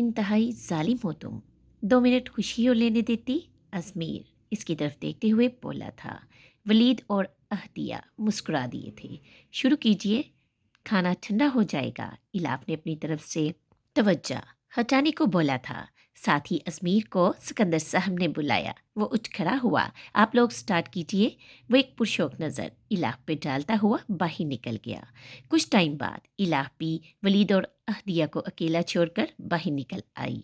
इंतहाई जालिम हो तुम। 2 मिनट खुशी और लेने देती। अजमीर इसकी तरफ देखते हुए बोला था। वलीद और अहदिया मुस्कुरा दिए थे। शुरू कीजिए, खाना ठंडा हो जाएगा। इलाफ ने अपनी तरफ से तवज्जो हटाने को बोला था। साथ ही अजमीर को सिकंदर साहब ने बुलाया। वो उठ खड़ा हुआ। आप लोग स्टार्ट कीजिए। वो एक पुरशौक नज़र इलाफ पे डालता हुआ बाहर निकल गया। कुछ टाइम बाद इलाफ भी वलीद और अहदिया को अकेला छोड़कर बाहर निकल आई।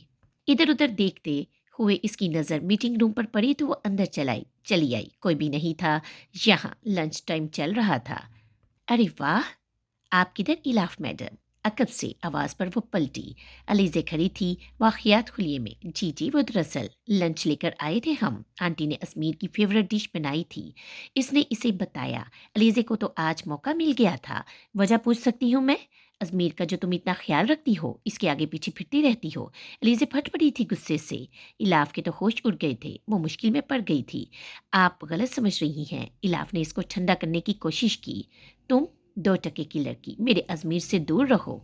इधर उधर देखते हुए इसकी नज़र मीटिंग रूम पर पड़ी तो वो अंदर चली आई। कोई भी नहीं था यहाँ। लंच टाइम चल रहा था। अरे वाह, आप किधर इलाफ मैडम? अकब से आवाज़ पर वो पलटी। अलीज़े खड़ी थी वाक़ियात खुलिए में। जी जी, वो दरअसल लंच लेकर आए थे हम। आंटी ने अजमीर की फेवरेट डिश बनाई थी, इसने इसे बताया। अलीज़े को तो आज मौका मिल गया था। वजह पूछ सकती हूँ मैं? अजमीर का जो तुम इतना ख्याल रखती हो, इसके आगे पीछे फिरती रहती हो। अलीज़े फट पड़ी थी गुस्से से। इलाफ के तो होश उड़ गए थे। वो मुश्किल में पड़ गई थी। आप गलत समझ रही हैं। इलाफ ने इसको ठंडा करने की कोशिश की। तुम 2 टके की लड़की, मेरे अजमीर से दूर रहो।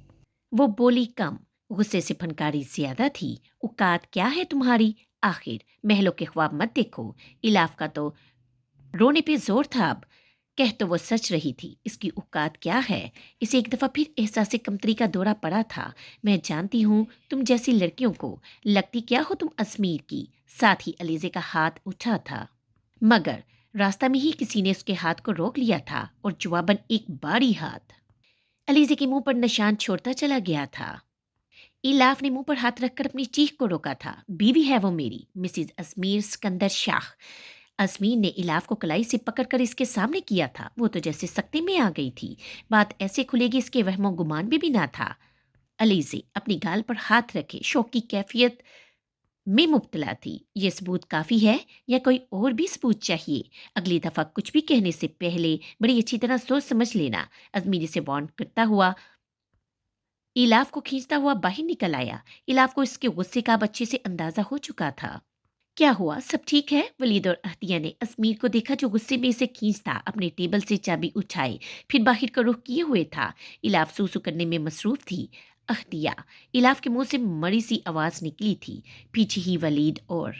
वो बोली कम, गुस्से से फनकारी ज्यादा थी। औकात क्या है तुम्हारी? आखिर महलों के ख्वाब मत देखो। इलाफ का तो रोने पे जोर था। अब कह तो वो सच रही थी। इसकी औकात क्या है? इसे एक दफा फिर एहसास कमतरी का दौरा पड़ा था। मैं जानती हूँ तुम जैसी लड़कियों को। लगती क्या हो तुम अजमीर की? साथ ही अलीजे का हाथ उठा था, मगर रास्ता में ही किसी ने उसके हाथ को रोक लिया था और जवाबन एक बारी हाथ अलीजे के मुंह पर निशान छोड़ता चला गया था। इलाफ ने मुंह पर हाथ रखकर अपनी चीख को रोका था। बीवी है वो मेरी, मिसिज अजमीर सिकंदर शाह। अजमीर ने इलाफ को कलाई से पकड़कर इसके सामने किया था। वो तो जैसे सकते में आ गई थी। बात ऐसे खुलेगी इसके वहमो गुमान भी ना था। अलीजे अपनी गाल पर हाथ रखे शौक की कैफियत में मुब्तला थी। ये सबूत काफ़ी है या कोई और भी सबूत चाहिए? अगली दफ़ा कुछ भी कहने से पहले बड़ी अच्छी तरह सोच समझ लेना। अजमीरी से वार्न करता हुआ इलाफ को खींचता हुआ बाहर निकल आया। इलाफ को इसके गुस्से का अब अच्छे से अंदाजा हो चुका था। क्या हुआ, सब ठीक है? वलीद और अहतिया ने अजमीर को देखा जो गुस्से में इसे खींचता अपने टेबल से चाबी उठाए फिर बाहर का रुख किए हुए था। इलाफ सूसू करने में मसरूफ थी। अहतिया, इलाफ के मुंह से मरी सी आवाज निकली थी। पीछे ही वलीद और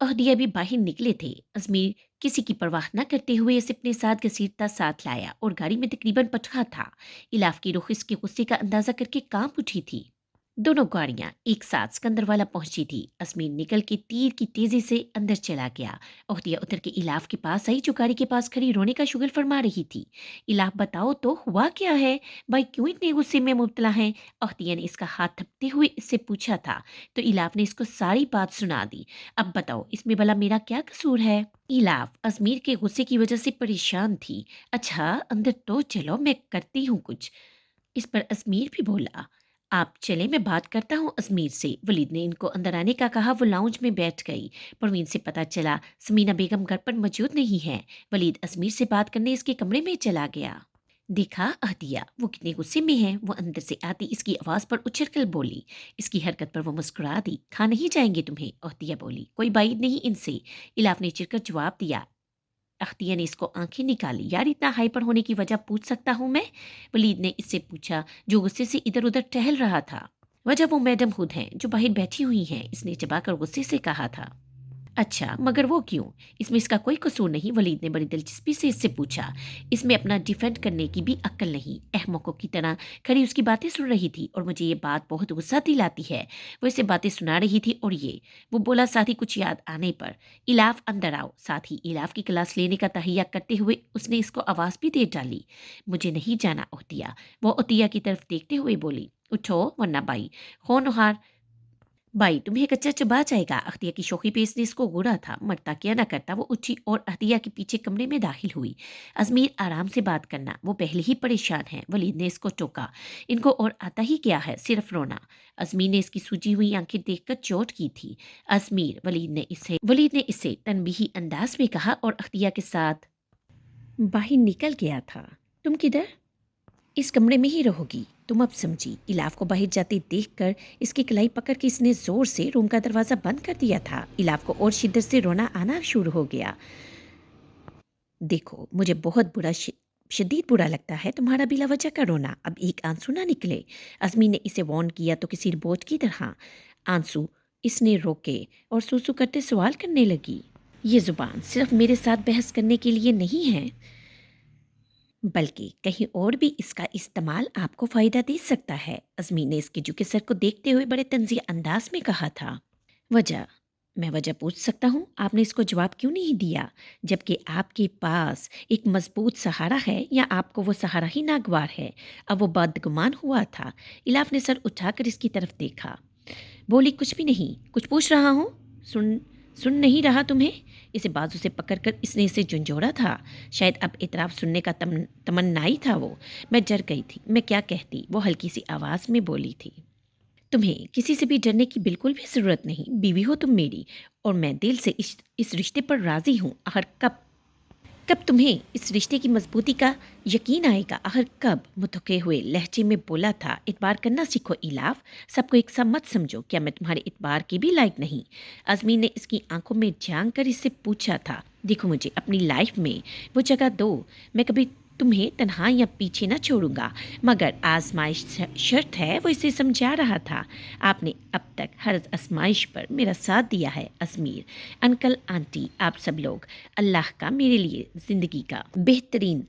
अहदिया भी बाहर निकले थे। अजमीर किसी की परवाह न करते हुए इसे अपने साथ घसीटता साथ लाया और गाड़ी में तकरीबन पटखा था। इलाफ की रुख इसके गुस्से का अंदाजा करके कांप उठी थी। दोनों गाड़ियां एक साथ सिकंदरवाला पहुंची थी। अजमीर निकल के तीर की तेजी से अंदर चला गया। अहदिया उतर के इलाफ के पास आई जो गाड़ी के पास खड़ी रोने का शुगर फरमा रही थी। इलाफ, बताओ तो हुआ क्या है? भाई क्यों इतने गुस्से में मुब्तला है? अहदिया ने इसका हाथ थपते हुए इससे पूछा था तो इलाफ ने इसको सारी बात सुना दी। अब बताओ इसमें भला मेरा क्या कसूर है? इलाफ अजमीर के गुस्से की वजह से परेशान थी। अच्छा अंदर तो चलो, मैं करती हूँ कुछ। इस पर अजमीर भी बोला, आप चले, मैं बात करता हूँ अजमीर से। वलीद ने इनको अंदर आने का कहा। वो लाउंज में बैठ गई। परवीन से पता चला समीना बेगम घर पर मौजूद नहीं है। वलीद अजमीर से बात करने इसके कमरे में चला गया। देखा अहदिया वो कितने गुस्से में है। वो अंदर से आती इसकी आवाज पर उछलकर बोली। इसकी हरकत पर वो मुस्कुरा दी। खा नहीं जाएंगे तुम्हें? अहदिया बोली। कोई बात नहीं इनसे। इलाफ ने चिढ़कर जवाब दिया। अख्तिया ने इसको आंखें निकाली। यार इतना हाइपर होने की वजह पूछ सकता हूँ मैं? वलीद ने इससे पूछा जो गुस्से से इधर उधर टहल रहा था। वजह वो मैडम खुद हैं जो बाहर बैठी हुई हैं, इसने चबाकर गुस्से से कहा था। अच्छा मगर वो क्यों? इसमें इसका कोई कसूर नहीं। वलीद ने बड़ी दिलचस्पी से इससे पूछा। इसमें अपना डिफेंड करने की भी अक्ल नहीं। अहमकों की तरह खड़ी उसकी बातें सुन रही थी और मुझे ये बात बहुत गुस्सा दिलाती है। वो इसे बातें सुना रही थी और ये वो बोला। साथ ही कुछ याद आने पर, इलाफ अंदर आओ। साथ ही इलाफ की क्लास लेने का तहिया करते हुए उसने इसको आवाज़ भी दे डाली। मुझे नहीं जाना ओतिया। वो ओतिया की तरफ देखते हुए बोली। उठो वरना भाई होनहार भाई तुम्हें कच्चा चबा जाएगा। अख्तिया की शौकी पे इसने इसको घूरा था। मरता क्या ना करता। वो उठी और अख्तिया के पीछे कमरे में दाखिल हुई। अजमीर आराम से बात करना, वो पहले ही परेशान है। वलीद ने इसको टोका। इनको और आता ही क्या है, सिर्फ रोना। अजमीर ने इसकी सूजी हुई आंखें देखकर चोट की थी। अजमीर, वलीद ने इसे तनबीही अंदाज में कहा और अख्तिया के साथ बाहर निकल गया था। तुम किधर? इस कमरे में ही रहोगी तुम, अब समझी। इलाफ को बाहर जाते देखकर इसकी कलाई पकड़ के इसने जोर से रूम का दरवाजा बंद कर दिया था। इलाफ को और शिद्दत से रोना आना शुरू हो गया। देखो मुझे बहुत शदीद बुरा लगता है तुम्हारा बिला वजह का रोना, अब एक आंसू ना निकले। अज़मीर ने इसे वार्न किया तो किसी रोबोट की तरह आंसू इसने रोके और सूसू करते सवाल करने लगी। ये ज़ुबान सिर्फ मेरे साथ बहस करने के लिए नहीं है, बल्कि कहीं और भी इसका इस्तेमाल आपको फ़ायदा दे सकता है। अज़मीर ने इसके झुके सर को देखते हुए बड़े तंज़िया अंदाज में कहा था। वजह? मैं वजह पूछ सकता हूँ, आपने इसको जवाब क्यों नहीं दिया, जबकि आपके पास एक मजबूत सहारा है, या आपको वो सहारा ही नागवार है? अब वो बदगुमान हुआ था। इलाफ ने सर उठाकर इसकी तरफ देखा। बोली, कुछ भी नहीं, कुछ पूछ रहा हूँ। सुन नहीं रहा तुम्हें? इसे बाजू से पकड़कर इसने इसे झुंझोड़ा था। शायद अब इतराफ़ सुनने का तमन्नाई था वो। मैं डर गई थी, मैं क्या कहती, वो हल्की सी आवाज़ में बोली थी। तुम्हें किसी से भी डरने की बिल्कुल भी ज़रूरत नहीं, बीवी हो तुम मेरी, और मैं दिल से इस रिश्ते पर राज़ी हूँ। आखिर कब कब तुम्हें इस रिश्ते की मजबूती का यकीन आएगा? आखिर कब? मुतके हुए लहजे में बोला था। इतबार करना सीखो इलाफ, सबको एक सा मत समझो। क्या मैं तुम्हारे इतबार के भी लायक नहीं? अज़मीर ने इसकी आंखों में झांक कर इससे पूछा था। देखो, मुझे अपनी लाइफ में वो जगह दो, मैं कभी तुम्हें तन्हा या पीछे न छोड़ूंगा, मगर आजमाइश शर्त है, वो इसे समझा रहा था। आपने अब तक हर आजमाइश पर मेरा साथ दिया है अज़मीर। अंकल, आंटी, आप सब लोग अल्लाह का मेरे लिए ज़िंदगी का बेहतरीन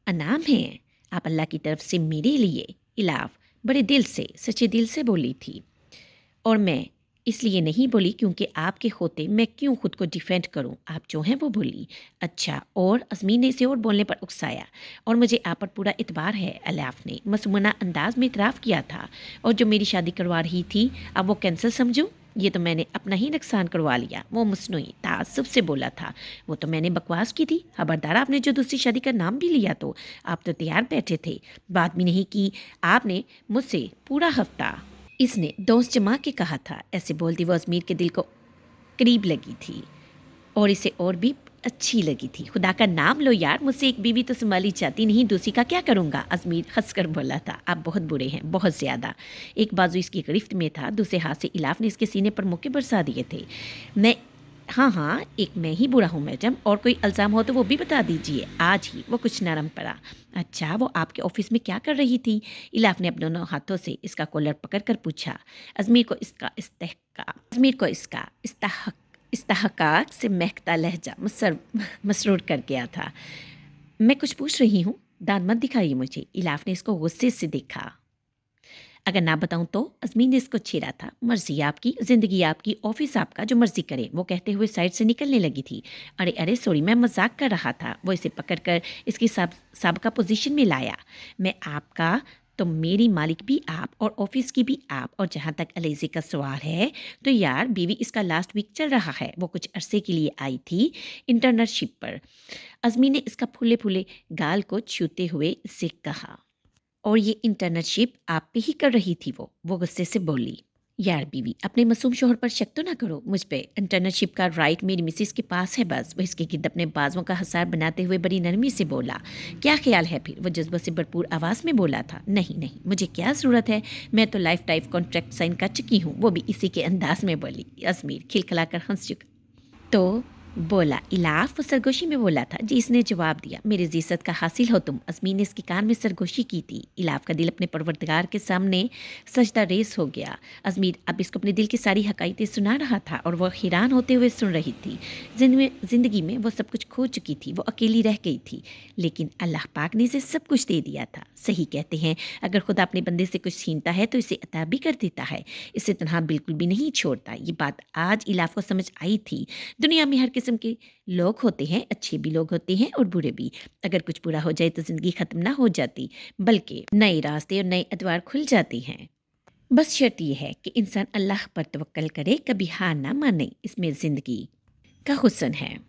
अनाम है। आप अल्लाह की तरफ से मेरे लिए। इलाफ बड़े दिल से, सच्चे दिल से बोली थी। और मैं इसलिए नहीं बोली क्योंकि आपके होते मैं क्यों खुद को डिफेंड करूं, आप जो हैं वो बोली। अच्छा, और अज़मीर ने इसे और बोलने पर उकसाया। और मुझे आप पर पूरा इतबार है, अलाफ ने मासूमाना अंदाज में इतराफ़ किया था। और जो मेरी शादी करवा रही थी, अब वो कैंसिल समझूं? ये तो मैंने अपना ही नुकसान करवा लिया, वो मुस्नुई ताज्जुब से बोला था। वो तो मैंने बकवास की थी। खबरदार, आपने जो दूसरी शादी का नाम भी लिया तो आप तो तैयार बैठे थे, बात भी नहीं की आपने मुझसे पूरा हफ्ता। इसने दोस्त जमा के कहा था। ऐसे बोलती वो अज़मीर के दिल को करीब लगी थी और इसे और भी अच्छी लगी थी। खुदा का नाम लो यार, मुझसे एक बीवी तो संभाली जाती नहीं, दूसरी का क्या करूँगा? अज़मीर हंसकर बोला था। आप बहुत बुरे हैं, बहुत ज़्यादा। एक बाजू इसकी गिरफ्त में था, दूसरे हाथ से इलाफ ने इसके सीने पर मुक्के बरसा दिए थे। मैं हाँ, एक मैं ही बुरा हूँ मैडम, और कोई इल्ज़ाम हो तो वो भी बता दीजिए आज ही। वो कुछ नरम पड़ा। अच्छा, वो आपके ऑफिस में क्या कर रही थी? इलाफ ने अपने दोनों हाथों से इसका कॉलर पकड़कर पूछा। अज़मीर को इसका इस्तेहकाक से महकता लहजा मसरूर कर गया था। मैं कुछ पूछ रही हूँ, दान मत दिखाइए मुझे। इलाफ ने इसको गुस्से से देखा। अगर ना बताऊं तो? अज़मीर ने इसको छेड़ा था। मर्जी आपकी, ज़िंदगी आपकी, ऑफिस आपका, जो मर्जी करे, वो कहते हुए साइड से निकलने लगी थी। अरे अरे सॉरी, मैं मजाक कर रहा था। वो इसे पकड़कर इसकी साबका पोजीशन में लाया। मैं आपका तो मेरी मालिक भी आप, और ऑफिस की भी आप। और जहाँ तक अलेज़े का सवाल है, तो यार बीवी इसका लास्ट वीक चल रहा है। वो कुछ अरसे के लिए आई थी इंटर्नशिप पर। अज़मीर ने इसका फूले फूले गाल को छूते हुए इससे कहा। और ये इंटर्नशिप आप पे ही कर रही थी? वो गुस्से से बोली। यार बीवी, अपने मासूम शोहर पर शक तो ना करो मुझ पे। इंटर्नशिप का राइट मेरी मिसिस के पास है बस। वो इसके गिर्द अपने बाजुओं का हसार बनाते हुए बड़ी नरमी से बोला। क्या ख्याल है फिर? वो जज्बा से भरपूर आवाज़ में बोला था। नहीं नहीं, मुझे क्या ज़रूरत है, मैं तो लाइफ टाइम कॉन्ट्रैक्ट साइन कर चुकी हूँ। वो भी इसी के अंदाज में बोली। अज़मीर खिलखिलाकर हंस चुका तो बोला। इलाफ वो सरगोशी में बोला था। जी, इसने जवाब दिया। मेरी इज्जत का हासिल हो तुम। अज़मीर ने इसके कान में सरगोशी की थी। इलाफ का दिल अपने परवरदिगार के सामने सजदा रेस हो गया। अज़मीर अब इसको अपने दिल की सारी हकायतें सुना रहा था और वह हैरान होते हुए सुन रही थी। ज़िंदगी में वो सब कुछ खो चुकी थी, वो अकेली रह गई थी, लेकिन अल्लाह पाक ने इसे सब कुछ दे दिया था। सही कहते हैं, अगर खुदा अपने बंदे से कुछ छीनता है तो इसे अता भी कर देता है, इसे तनहा बिल्कुल भी नहीं छोड़ता। ये बात आज इलाफ को समझ आई थी। दुनिया में हर किस्म के लोग होते हैं, अच्छे भी लोग होते हैं और बुरे भी। अगर कुछ बुरा हो जाए तो ज़िंदगी ख़त्म ना हो जाती, बल्कि नए रास्ते और नए अदवार खुल जाते हैं। बस शर्त यह है कि इंसान अल्लाह पर तवक्कल करे, कभी हार ना माने। इसमें ज़िंदगी का हुस्न है।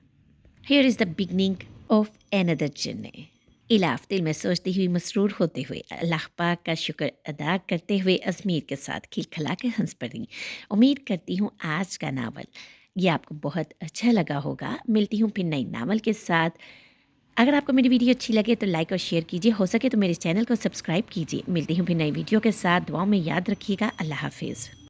Here is the beginning of another journey. Ilaf दिल में सोचती हुई मसरूर होते हुए अल्लाह पाक का शुक्र अदा करते हुए अज़मीर के साथ खिलखिला कर हंस पड़ी। उम्मीद करती हूँ आज का नावल ये आपको बहुत अच्छा लगा होगा। मिलती हूँ फिर नई नावल के साथ। अगर आपको मेरी वीडियो अच्छी लगे तो लाइक और शेयर कीजिए, हो सके तो मेरे चैनल को सब्सक्राइब कीजिए। मिलती हूँ फिर नई वीडियो के साथ। दुआओं में याद रखिएगा। अल्लाह हाफिज़।